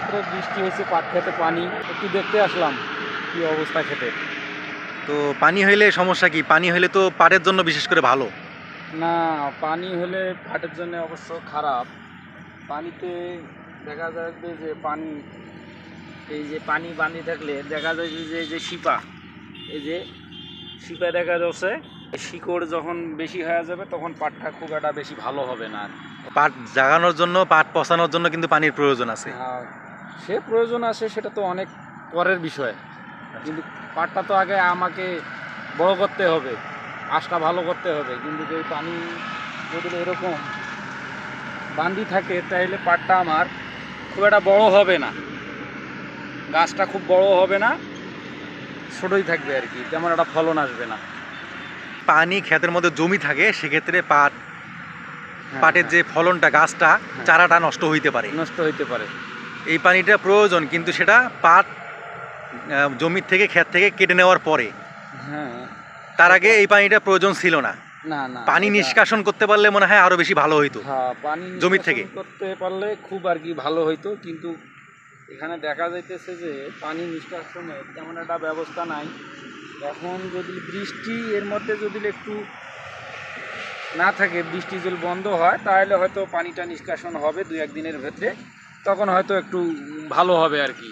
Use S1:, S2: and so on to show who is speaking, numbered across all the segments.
S1: মাত্র বৃষ্টি হয়েছে, পাট খেতে পানি, একটু দেখতে আসলাম কি অবস্থা খেতে।
S2: তো পানি হইলে সমস্যা কি? পানি হইলে তো পাটের জন্য বিশেষ করে ভালো।
S1: না, পানি হলে পাটের জন্য অবশ্য খারাপ। পানিতে দেখা যাবে যে পানি, এই যে পানি বাঁধি থাকলে দেখা যায় যে এই যে শিপা, এই যে শিপা দেখা যাচ্ছে, শিকড় যখন বেশি হয়ে যাবে তখন পাটটা খুব একটা বেশি ভালো হবে না।
S2: পাট জাগানোর জন্য, পাট পচানোর জন্য কিন্তু পানির প্রয়োজন আছে।
S1: সে প্রয়োজন আছে, সেটা তো অনেক পরের বিষয়, কিন্তু পাটটা তো আগে আমাকে বড় করতে হবে, আঁশটা ভালো করতে হবে। কিন্তু এই পানি যদি এরকম বান্দি থাকে তাহলে পাটটা আমার খুব একটা বড় হবে না, গাছটা খুব বড় হবে না, ছোটই থাকবে আর কি, তেমন একটা ফলন আসবে না।
S2: পানি ক্ষেতের মধ্যে জমি থাকে, সেক্ষেত্রে পাটের যে ফলনটা, গাছটা, চারাটা নষ্ট হইতে পারে,
S1: নষ্ট হইতে পারে।
S2: এই পানিটা প্রয়োজন, কিন্তু সেটা পাট জমির থেকে, ক্ষেত থেকে কেটে নেওয়ার পরে।
S1: হ্যাঁ,
S2: তার আগে এই পানিটা প্রয়োজন ছিল না।
S1: না না,
S2: পানি নিষ্কাশন করতে পারলে মনে হয় আরো বেশি ভালো হইতো।
S1: হ্যাঁ, পানি
S2: জমির থেকে
S1: করতে পারলে খুব আর কি ভালো হইতো, কিন্তু এখানে দেখা যাইতেছে যে পানি নিষ্কাশনের তেমন একটা ব্যবস্থা নাই। এখন যদি বৃষ্টি এর মধ্যে যদি একটু না থাকে, বৃষ্টি যদি বন্ধ হয় তাহলে হয়তো পানিটা নিষ্কাশন হবে দু একদিনের ভেতরে, তখন হয়তো একটু ভালো হবে আর কি।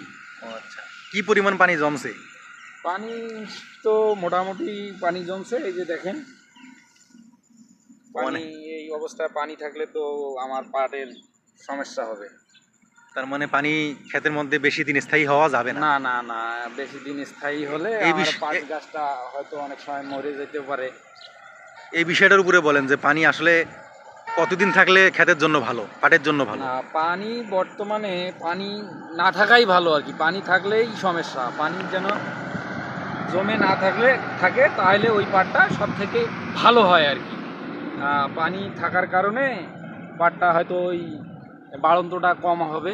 S2: আচ্ছা, কি পরিমাণ পানি জমছে?
S1: পানি তো মোটামুটি পানি জমছে, এই যে দেখেন পানি, এই অবস্থায় পানি থাকলে তো আমার পাটের সমস্যা হবে।
S2: তার মানে পানি ক্ষেতের মধ্যে বেশি দিন স্থায়ী হওয়া যাবে না।
S1: না না না, বেশি দিন স্থায়ী হলে
S2: এই
S1: আমার পাট গাছটা হয়তো অনেক সময় মরে যেতে পারে।
S2: এই বিষয়টার উপরে বলেন যে পানি আসলে কতদিন থাকলে ক্ষেতের জন্য ভালো, পাটের জন্য ভালো?
S1: না, পানি বর্তমানে পানি না থাকাই ভালো আর কি, পানি থাকলেই সমস্যা। পানি যেন জমে না থাকে তাহলে ওই পাটটা সব থেকে ভালো হয় আর কি। পানি থাকার কারণে পাটটা হয়তো ওই বাড়ন্তটা কম হবে,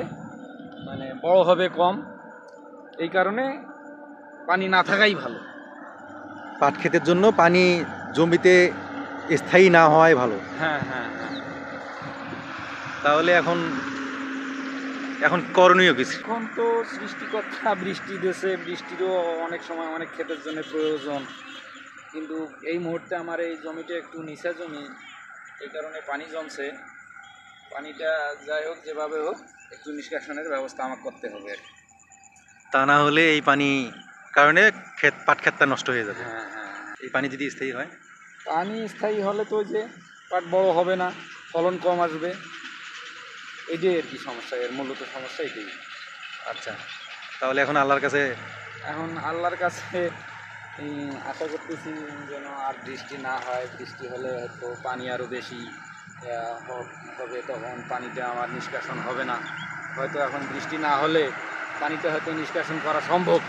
S1: মানে বড় হবে কম, এই কারণে পানি না থাকাই ভালো।
S2: পাট ক্ষেতের জন্য পানি জমিতে স্থায়ী না হওয়াই ভালো।
S1: হ্যাঁ হ্যাঁ হ্যাঁ।
S2: তাহলে এখন করণীয় কিছু?
S1: এখন তো সৃষ্টিকর্তা বৃষ্টি দেশে, বৃষ্টিরও অনেক সময় অনেক ক্ষেতের জন্য প্রয়োজন, কিন্তু এই মুহূর্তে আমার এই জমিটা একটু নিচা জমি, এই কারণে পানি জমছে। পানিটা যাই হোক, যেভাবে হোক একটু নিষ্কাশনের ব্যবস্থা আমার করতে হবে আর কি।
S2: তা না হলে এই পানি কারণে পাট ক্ষেতটা নষ্ট হয়ে যাবে।
S1: হ্যাঁ হ্যাঁ,
S2: এই পানি যদি স্থায়ী হয়,
S1: পানি স্থায়ী হলে তো ওই যে পাট বড় হবে না, ফলন কম আসবে, এটাই আর কি সমস্যা, এর মূলত সমস্যা এটাই।
S2: আচ্ছা, তাহলে এখন আল্লাহর কাছে
S1: এখন আল্লাহর কাছে আশা করতেছি যেন আর বৃষ্টি না হয়। বৃষ্টি হলে হয়তো পানি আরও বেশি হবে, তখন পানিটা আমার নিষ্কাশন হবে না। হয়তো এখন বৃষ্টি না হলে পানিটা হয়তো নিষ্কাশন করা সম্ভব।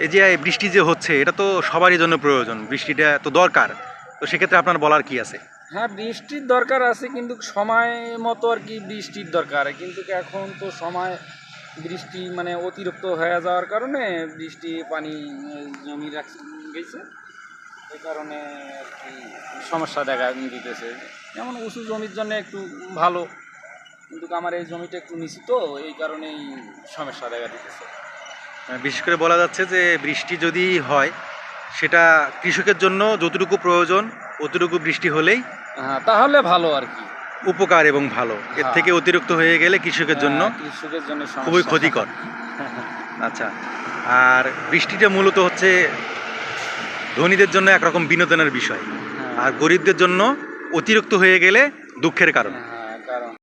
S2: এই যে বৃষ্টি যে হচ্ছে, এটা তো সবারই জন্য প্রয়োজন, বৃষ্টিটা তো দরকার। তো সেক্ষেত্রে আপনার বলার কি আছে?
S1: হ্যাঁ, বৃষ্টির দরকার আছে, কিন্তু সময় মতো আর কি বৃষ্টির দরকার, কিন্তু এখন তো সময় বৃষ্টি মানে অতিরিক্ত হয়ে যাওয়ার কারণে বৃষ্টি পানি জমি গেছে, এই কারণে আর কি সমস্যা দেখা দিতেছে। যেমন উঁচু জমির জন্য একটু ভালো, কিন্তু আমার এই জমিটা একটু নিচু, তো এই কারণেই সমস্যা দেখা দিতেছে।
S2: বিশেষ করে বলা যাচ্ছে যে বৃষ্টি যদি হয়, সেটা কৃষকের জন্য যতটুকু প্রয়োজন অতটুকু বৃষ্টি হলেই
S1: তাহলে ভালো আর কি,
S2: উপকার এবং ভালো। এর থেকে অতিরিক্ত হয়ে গেলে কৃষকের জন্য খুবই ক্ষতিকর। আচ্ছা, আর বৃষ্টিটা মূলত হচ্ছে ধনীদের জন্য একরকম বিনোদনের বিষয়, আর গরিবদের জন্য অতিরিক্ত হয়ে গেলে দুঃখের কারণ।